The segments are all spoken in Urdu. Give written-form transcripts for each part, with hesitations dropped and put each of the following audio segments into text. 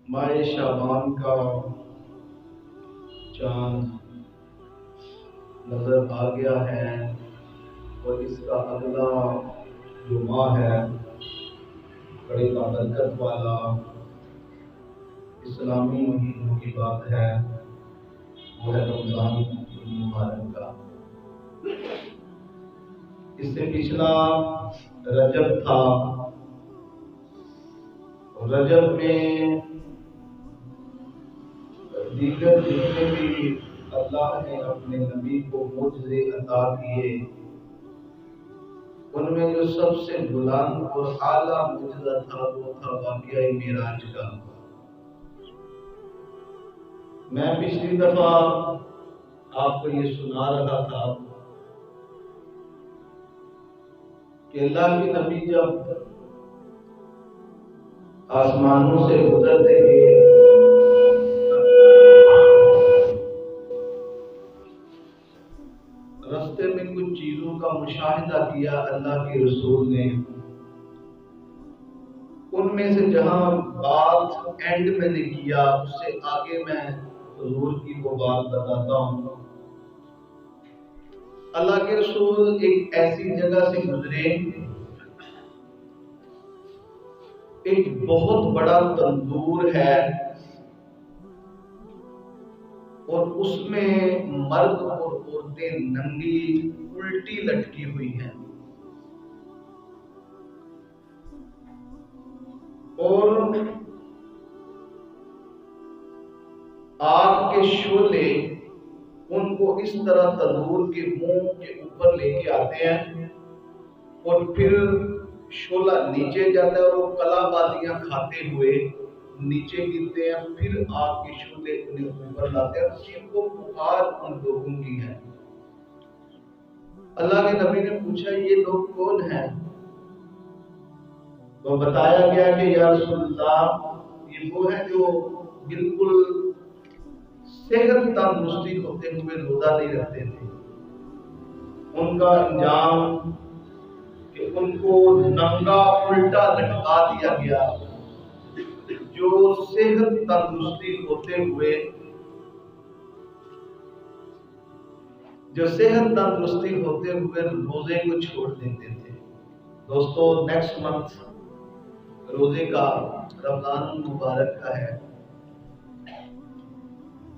ماہ شعبان کا چاند نظر آ گیا ہے اور اس کا اگلا جو ماہ ہے بڑی بابرکت والا اسلامی مہینوں کی بات ہے، وہ ہے رمضان المبارک کا۔ اس سے پچھلا رجب تھا، رجب میں دیگر جتنے بھی اللہ نے اپنے نبی کو معجزے عطا کیے، ان میں جو سب سے بلند اور اعلیٰ معجزہ تھا وہ تھا واقعہ معراج کا۔ میں پچھلی دفعہ آپ کو یہ سنا رہا تھا کہ اللہ کے نبی جب آسمانوں سے گزرتے ہوئے رستے میں کچھ چیزوں کا مشاہدہ کیا اللہ کے رسول نے، ان میں سے جہاں بات اینڈ میں نے کیا اس سے آگے میں حضور کی وہ بات بتاتا ہوں۔ اللہ کے رسول ایک ایسی جگہ سے گزرے، ایک بہت بڑا تندور ہے اور اس میں مرد اور عورتیں ننگی الٹی لٹکی ہوئی ہیں، اور آگ کے شعلے ان کو اس طرح تندور کے منہ کے اوپر لے کے آتے ہیں اور پھر شعلہ نیچے جاتا ہے اور وہ کلا بازیاں کھاتے ہوئے نیچے گرتے ہیں، پھر آگ کے شعلے انہیں اوپر لاتے ہیں۔ چیخ و پکار ان لوگوں کی ہے۔ اللہ کے نبی نے پوچھا یہ لوگ کون ہیں؟ تو بتایا گیا کہ یا رسول اللہ یہ وہ ہیں جو بالکل صحت تندرستی ہوتے ہوئے روزہ نہیں رکھتے تھے۔ ان کا انجام کہ ان کو ننگا الٹا لٹکا دیا گیا، جو صحت تندرستی ہوتے ہوئے روزے کو چھوڑ دیتے تھے۔ دوستو نیکسٹ منتھ روزے کا رمضان المبارک کا ہے۔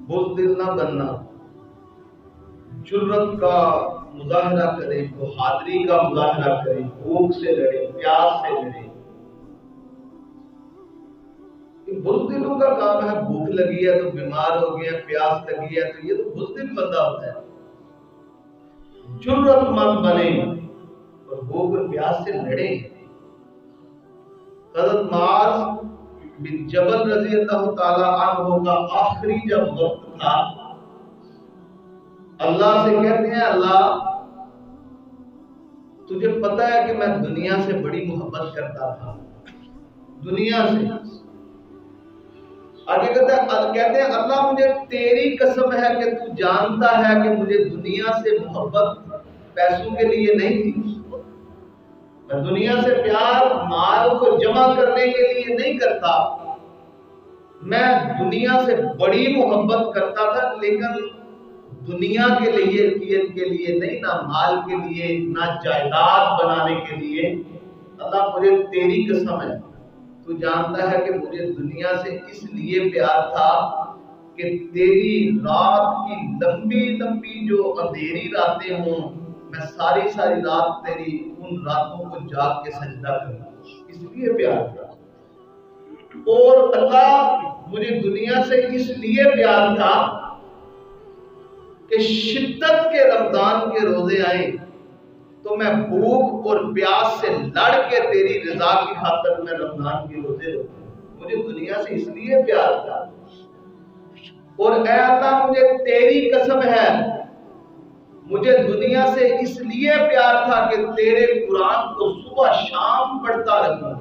بزدل نہ بننا، جرت کا مظاہرہ کریں، بہادری کا مظاہرہ کریں، بھوک سے لڑیں، پیاس سے لڑیں۔ بزدلوں کا کام ہے، بھوک لگی ہے تو بیمار ہو گیا، پیاس لگی ہے تو یہ تو بزدل بندہ ہوتا ہے۔ جرت مند بنیں اور بھوک اور پیاس سے لڑیں۔ حضرت معاذ بن جبل رضی اللہ تعالی عنہ کا آخری جب وقت تھا، اللہ سے کہتے ہیں اللہ تجھے پتا ہے کہ میں دنیا سے بڑی محبت کرتا تھا، دنیا سے۔ آگے کہتے ہیں اللہ مجھے تیری قسم ہے کہ تو جانتا ہے کہ مجھے دنیا سے محبت پیسوں کے لیے نہیں تھی، میں دنیا سے پیار مال کو جمع کرنے کے لیے نہیں کرتا، میں دنیا سے بڑی محبت کرتا تھا، لیکن دنیا کے لیے نہیں، نہ مال کے لیے، نہ جائیداد بنانے کے لیے۔ اللہ مجھے تیری قسم ہے تو جانتا ہے کہ مجھے دنیا سے اس لیے پیار تھا کہ تیری رات کی لمبی لمبی جو اندھیری راتیں ہوں، میں ساری ساری رات تیری ان راتوں کو جاگ کے سجدہ کروں، اس لیے پیار تھا۔ اور اللہ مجھے دنیا سے اس لیے پیار تھا کہ شدت کے رمضان کے روزے آئیں تو میں بھوک اور پیاس سے لڑ کے تیری رضا کی خاطر میں رمضان کے روزے رکھوں، مجھے دنیا سے اس لیے پیار تھا۔ اور اے اللہ مجھے تیری قسم ہے مجھے دنیا سے اس لیے پیار تھا کہ تیرے قرآن کو صبح شام پڑھتا رہوں۔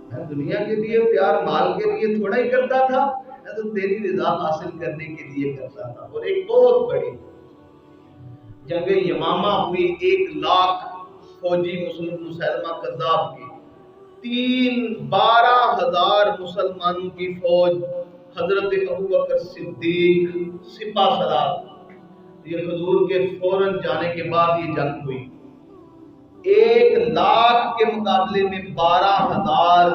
میں دنیا کے لیے پیار مال کے لیے تھوڑا ہی کرتا تھا، میں تو تیری رضا حاصل کرنے کے لیے کرتا تھا۔ اور ایک بہت بڑی جنگ یمامہ ہوئی، 1 لاکھ فوجی مسلمہ کذاب کی، 12,000 مسلمانوں کی فوج، حضرت ابوبکر صدیق سپہ سالار، یہ حضور کے فوراً جانے کے بعد یہ جنگ ہوئی۔ 1,00,000 کے مقابلے میں 12,000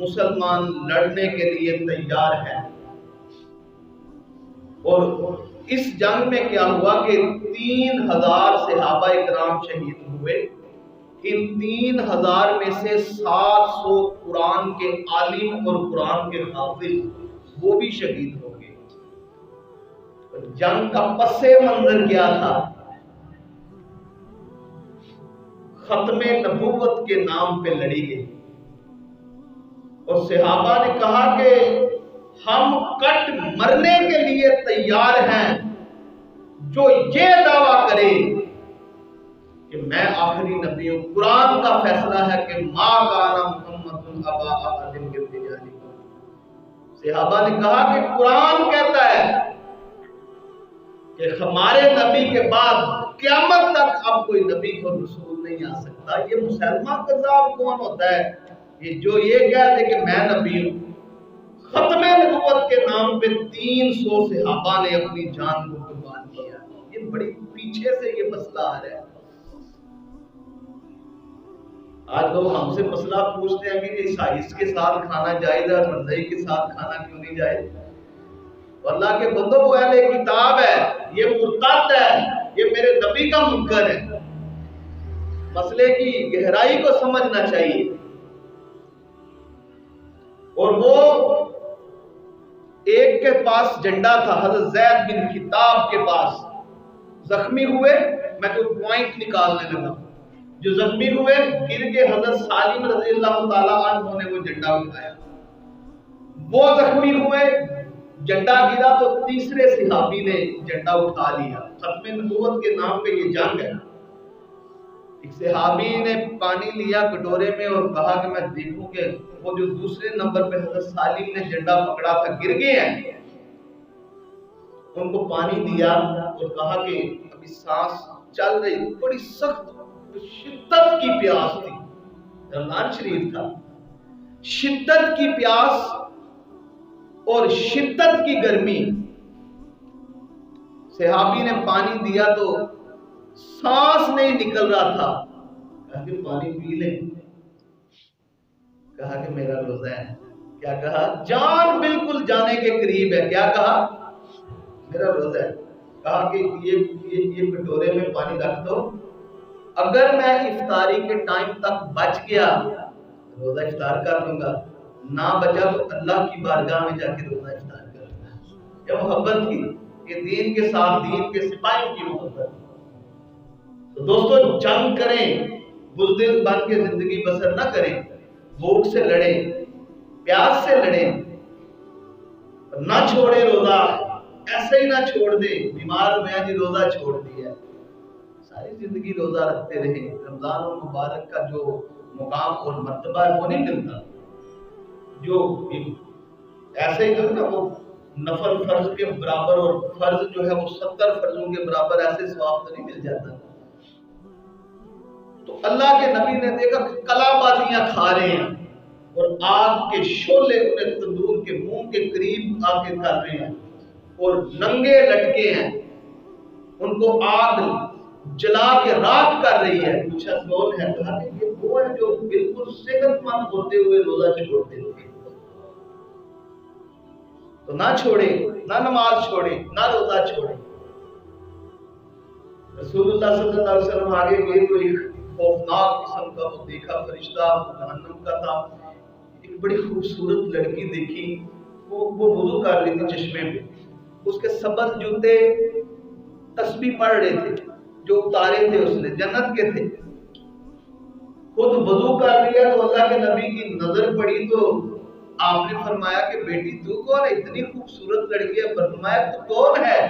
مسلمان لڑنے کے لیے تیار ہیں۔ اور اس جنگ میں کیا ہوا کہ 3,000 صحابہ اکرام شہید ہوئے۔ ان 3,000 میں سے 700 قرآن کے عالم اور قرآن کے حافظ وہ بھی شہید ہو گئے۔ جنگ کا پس منظر کیا تھا؟ ختم نبوت کے نام پہ لڑی گئی، اور صحابہ نے کہا کہ ہم کٹ مرنے کے لیے تیار ہیں جو یہ دعویٰ کرے کہ میں آخری نبی ہوں۔ قرآن کا فیصلہ ہے کہ ما کان محمد ابا احد من رجالکم۔ صحابہ نے کہا کہ قرآن کہتا ہے کہ ہمارے نبی کے بعد قیامت تک اب کوئی نبی اور رسول نہیں آ سکتا۔ یہ مسلمہ کذاب کون ہوتا ہے یہ جو یہ کہتے کہ میں نبی ہوں؟ ختم نبوت کے نام پہ 300 صحابہ نے اپنی جان کو قربان کیا۔ یہ بڑی پیچھے سے یہ مسئلہ آ رہا ہے۔ آج لوگ ہم سے مسئلہ پوچھتے ہیں کہ اس کے ساتھ کھانا جائز ہے اور مرزائی کے ساتھ کھانا کیوں نہیں جائز؟ اللہ کے بندوں، وہ اہل کتاب ہے، یہ مرتد ہے، یہ میرے نبی کا منکر ہے۔ مسئلے کی گہرائی کو سمجھنا چاہیے۔ اور وہ ایک کے پاس جھنڈا تھا، حضرت زید بن خطاب کے پاس، زخمی ہوئے، میں تو پوائنٹ نکالنے لگا، جو زخمی ہوئے گر کے حضرت سالم رضی اللہ تعالیٰ عنہ نے وہ جھنڈا اٹھایا، وہ زخمی ہوئے، جھنڈا گرا تو تیسرے صحابی نے جھنڈا اٹھا لیا۔ ختم نبوت کے نام پہ یہ جنگ ہے۔ ایک صحابی نے پانی لیا کٹورے میں اور کہا کہ میں دیکھوں کہ وہ جو دوسرے نمبر پہ حضرت سالم نے جھنڈا پکڑا تھا گر گئے ہیں۔ ان کو پانی دیا اور کہا کہ ابھی سانس چل رہی، بڑی سخت شدت کی پیاس تھی، رمضان شریف تھا، شدت کی پیاس اور شدت کی گرمی۔ صحابی نے پانی دیا تو سانس نہیں نکل رہا تھا، کہا کہ پانی پی لیں، کہا کہ میرا روزہ ہے۔ کیا کہا؟ جان بالکل جانے کے قریب ہے، کیا کہا؟ میرا روزہ ہے۔ کہا کہ یہ کٹورے میں پانی رکھ دو، اگر میں افطاری کے ٹائم تک بچ گیا روزہ افطار کر لوں گا، نہ بچا تو اللہ کی بارگاہ میں جا کے روزہ افطار کر لوں گا۔ یہ محبت تھی، یہ دین کے ساتھ دین کے سپاہیوں کی محبت۔ تو دوستو، جنگ کریں، بزدل بن کے زندگی بسر نہ کریں، بھوک سے لڑیں، پیاس سے لڑیں، نہ چھوڑیں روزہ، ایسے ہی نہ چھوڑ دیں، بیمار ہوئے جی روزہ چھوڑ دیا، ساری زندگی روزہ رکھتے رہیں۔ رمضان المبارک کا جو مقام اور مرتبہ ہے وہ نہیں ملتا، جو ایسے ہی نا وہ نفل فرض کے برابر اور فرض جو ہے وہ 70 فرضوں کے برابر ایسے ثواب تو نہیں مل جاتا۔ تو اللہ کے نبی نے دیکھا کہ کلا بازیاں کھا رہے ہیں اور آگ کے شعلے انہیں تندور کے منہ کے قریب آ کے کر رہے ہیں اور ننگے لٹکے ہیں، ان کو آگ جلا کے راکھ کر رہی ہے۔ پوچھا کون ہے؟ کہا کہ یہ وہ ہے جو بالکل صحت مند ہوتے ہوئے روزہ چھوڑتے ہوئے۔ تو نہ چھوڑیں، نہ نماز چھوڑیں، نہ روزہ چھوڑیں۔ رسول اللہ صلی اللہ علیہ وسلم آگے گئے تو ایک خوفناک قسم کا وہ دیکھا فرشتہ جہنم کا تھا، ایک بڑی خوبصورت لڑکی دیکھی، وہ وضو کر رہی تھی چشمے پہ، اس کے سبز جوتے تسبیح پڑھ رہے تھے جو اتارے تھے اس نے، جنت کے تھے، خود وضو کر لیا تو اللہ کے نبی کی نظر پڑی تو آپ نے فرمایا کہ بیٹی تو کون ہے؟ اتنی خوبصورت لڑکی ہے، فرمایا تو کون ہے؟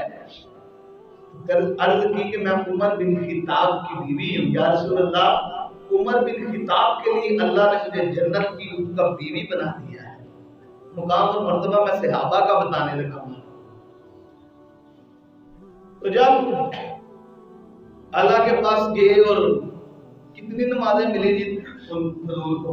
عرض کی کہ میں عمر بن خطاب کی بیوی ہوں۔ یا رسول اللہ، عمر بن خطاب کے لیے اللہ نے مجھے جنت کی اس کا بیوی بنا دیا ہے۔ مقام اور مرتبہ میں صحابہ کا بتانے لگا ہوں۔ تو جب اللہ کے پاس گئے اور کتنی نمازیں ملی جی حضور کو؟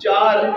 4।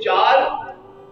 4,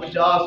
50।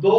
2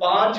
5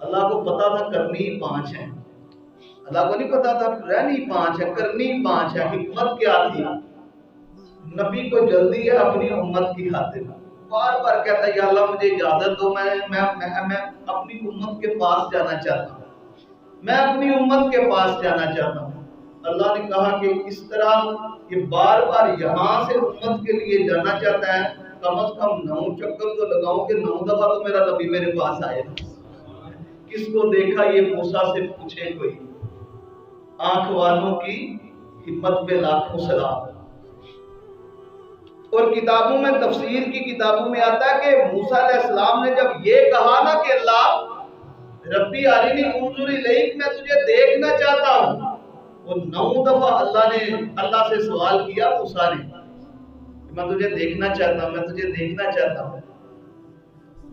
اللہ کو پتا تھا کرنی ہی 5 ہیں، اللہ کو نہیں پتا تھا رہنی 5 ہے، کرنی 5 ہے۔ حکمت کیا تھی؟ نبی کو جلدی ہے اپنی امت کی خاطر، بار بار کہتا ہے یا اللہ مجھے اجازت دو، میں اپنی امت کے پاس جانا چاہتا ہوں، میں اپنی امت کے پاس جانا چاہتا ہوں۔ اللہ نے کہا کہ اس طرح یہ بار بار یہاں سے امت کے لیے جانا چاہتا ہے، کم از کم 9 چکر تو لگاؤں کہ 9 دفعہ تو میرا نبی میرے پاس آئے۔ کس کو دیکھا یہ موسیٰ سے پوچھے کوئی، آنکھ والوں کی ہمت پہ لاکھوں سلام۔ اور کتابوں میں، تفسیر کی کتابوں میں آتا ہے کہ موسیٰ علیہ السلام نے جب یہ کہا نا کہ اللہ ربی ارنی انظر الیک، میں تجھے دیکھنا چاہتا ہوں، وہ 9 دفعہ اللہ سے سوال کیا موسیٰ نے، میں تجھے دیکھنا چاہتا ہوں، میں تجھے دیکھنا چاہتا ہوں۔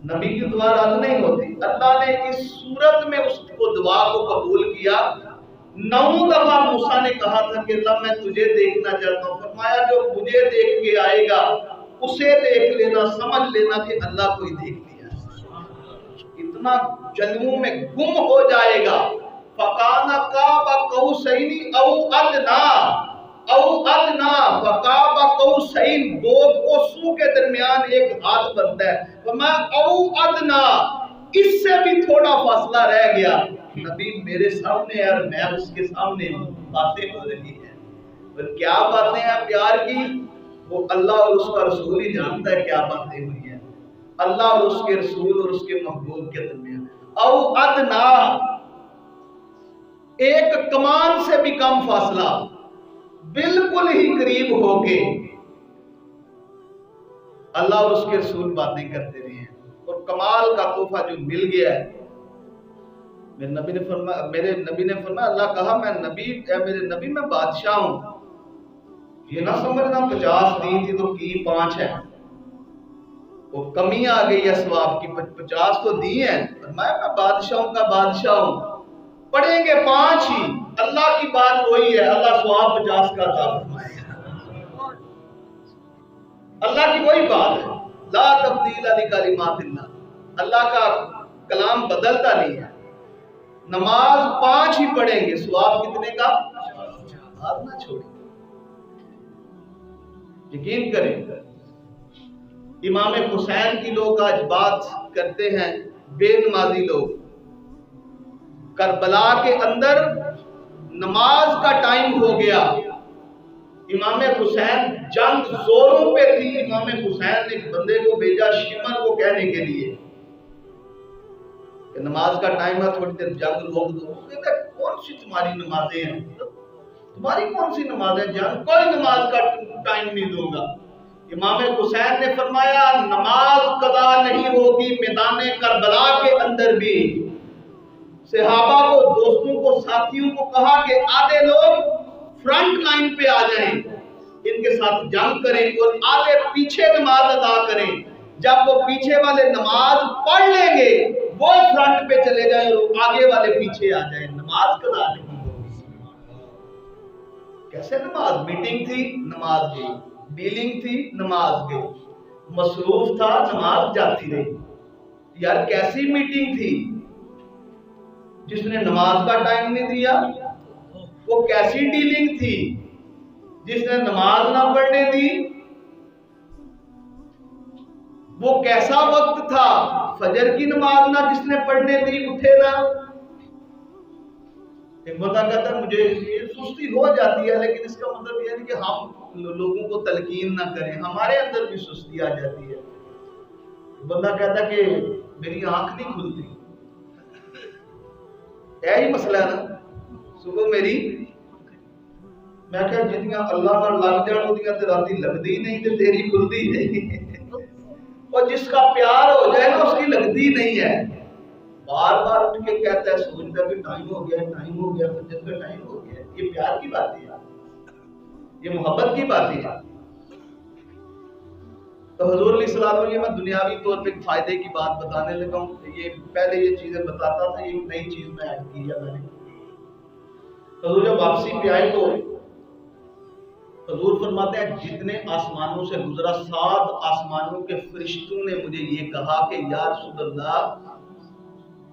نبی کی دعا رد نہیں ہوتی، اللہ نے اس صورت میں اس کو دعا کو قبول کیا۔ 9 دفعہ موسیٰ نے کہا تھا کہ اللہ میں تجھے دیکھنا چاہتا ہوں، فرمایا جو مجھے دیکھ کے آئے گا اسے دیکھ لینا، سمجھ لینا کہ اللہ کو ہی دیکھ لیا، اتنا جلووں میں گم ہو جائے گا۔ فَقَانَ قَابَ قَوْسَيْنِ أَوْ أَدْنَىٰ فَقَابَ قَوْسَيْنِ، 2 قوسوں کے درمیان ایک ہاتھ بنتا ہے، فَمَا أَوْ أَدْنَىٰ، اس سے بھی تھوڑا فاصلہ رہ گیا، نبی میرے سامنے ہے اور میں اس کے سامنے، باتیں ہو رہی ہیں۔ اور کیا باتیں ہیں پیار کی، وہ اللہ اور اس کا رسول ہی جانتا ہے کیا باتیں ہوئی ہیں، اللہ اور اس کے رسول اور اس کے محبوب کے درمیان۔ او ادنا، ایک کمان سے بھی کم فاصلہ، بالکل ہی قریب ہو کے اللہ اور اس کے رسول باتیں کرتے رہے ہیں۔ اور کمال کا تحفہ جو مل گیا ہے، میرے نبی نے فرمایا اللہ کہا میں نبی، اے میرے نبی میں بادشاہ ہوں، یہ نہ سمجھنا 50 دی تھی تو کی 5 ہے، وہ کمی آ گئی ہے ثواب کی، 50 تو دی ہیں، فرمایا میں بادشاہوں کا بادشاہ ہوں، پڑھیں گے 5 ہی، اللہ کی بات وہی ہے، اللہ ثواب 50 کا عطا فرمائے گا، اللہ کی وہی بات ہے، لا تبدیل لکلمات اللہ، اللہ کا کلام بدلتا نہیں ہے۔ نماز 5 ہی پڑھیں گے، ثواب کتنے کا؟ بات نہ چھوڑیں، یقین کریں۔ امام حسین کی لوگ آج بات کرتے ہیں، بے نمازی لوگ، کربلا کے اندر نماز کا ٹائم ہو گیا، امام حسین جنگ زوروں پہ تھی، امام حسین نے ایک بندے کو بھیجا شمر کو کہنے کے لیے کہ نماز کا ٹائم ہے، تھوڑی دیر جنگ روک دو۔ کہتا ہے کون سی تمہاری نمازیں ہیں، تمہاری کون سی نماز ہے، جنگ کوئی نماز کا ٹائم نہیں دوں گا۔ امام حسین نے فرمایا نماز قضا نہیں ہوگی میدان کربلا کے اندر بھی۔ صحابہ کو، دوستوں کو، ساتھیوں کو کہا کہ آدھے لوگ فرنٹ لائن پہ آ جائیں، ان کے ساتھ جنگ کریں، اور آدھے پیچھے نماز ادا کریں، جب وہ پیچھے والے نماز پڑھ لیں گے وہ فرنٹ پہ چلے جائیں اور آگے والے پیچھے آ جائیں، نماز قضا نہیں ہوگی۔ کیسے نماز؟ میٹنگ تھی نماز گئی، ڈیلنگ تھی نماز گئی، مصروف تھا نماز جاتی رہی۔ یار کیسی میٹنگ تھی جس نے نماز کا ٹائم نہیں دیا؟ وہ کیسی ڈیلنگ تھی جس نے نماز نہ پڑھنے دی؟ وہ کیسا وقت تھا فجر کی نماز نہ جس نے پڑھنے دی، اٹھے نہ۔ ایک بندہ کہتا ہے مجھے یہ سستی ہو جاتی ہے، لیکن اس کا مطلب یہ ہے کہ ہم لوگوں کو تلقین نہ کریں، ہمارے اندر بھی سستی آ جاتی ہے۔ بندہ کہتا ہے کہ میری آنکھ نہیں کھلتی، یہی مسئلہ ہے نا، صبح میری میں کہا جتنیاں اللہ کا لگ جان ہوتی ہیں راتی لگتی نہیں تے تیری کھلتی نہیں، اور جس کا پیار ہو جائے نا اس کی لگتی نہیں ہے، بار بار اٹھ کے کہتا ہے سوچتا کہ ٹائم ہو گیا، ٹائم ہو گیا، فجر کا ٹائم ہو گیا۔ یہ پیار کی بات ہے، یہ محبت کی بات ہے۔ تو حضور علیہ السلام یہ میں دنیاوی طور پہ فائدے کی بات بتانے لگا ہوں، یہ پہلے یہ چیزیں بتاتا تھا، یہ نئی چیز میں ایڈ کی ہے میں نے۔ حضور جب واپسی پہ آئے تو حضور فرماتے ہیں جتنے آسمانوں سے گزرا 7 آسمانوں کے فرشتوں نے مجھے یہ کہا کہ یا رسول اللہ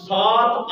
7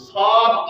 7